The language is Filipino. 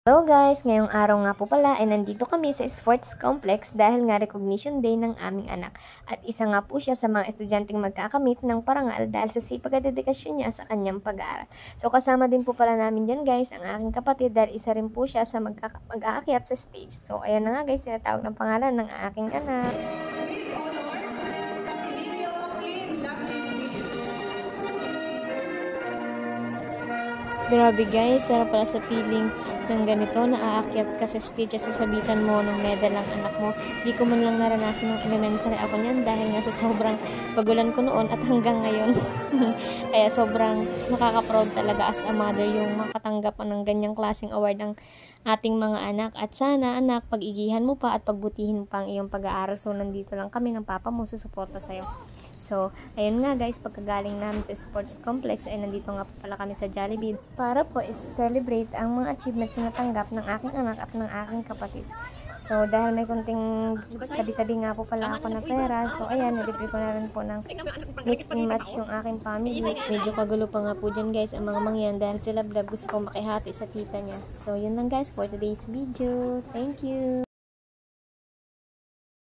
Hello guys! Ngayong araw nga po pala ay nandito kami sa sports complex dahil nga recognition day ng aming anak. At isa nga po siya sa mga estudyanteng magkakamit ng parangal dahil sa sipag at dedikasyon niya sa kanyang pag-aaral. So kasama din po pala namin dyan guys ang aking kapatid dahil isa rin po siya sa mag-aakyat sa stage. So ayan na nga guys, tinatawag ng pangalan ng aking anak. Grabe guys, sarap pala sa feeling ng ganito na aakyat ka sa stage at sasabitan mo ng medal ang anak mo. Di ko man lang naranasan ng elementary ako niyan dahil nga sa sobrang pagulan ko noon at hanggang ngayon. Kaya sobrang nakaka-proud talaga as a mother yung makatanggap ng ganyang klaseng award ng ating mga anak. At sana anak, pag-igihan mo pa at pagbutihin mo pa ang iyong pag-aaral. So nandito lang kami ng papa mo susuporta sa'yo. So, ayun nga guys, pagkagaling namin sa sports complex ay nandito nga pala kami sa Jollibee para po is-celebrate ang mga achievements na natanggap ng aking anak at ng aking kapatid. So, dahil may kunting tabi-tabi nga po pala ako na pera, so ayan, nilibre ko na rin po ng mix and match yung aking family. Medyo kagulo pa nga po dyan guys ang mga mangyan dahil sila vlog gusto kong makihati sa tita niya. So, yun lang guys for today's video. Thank you!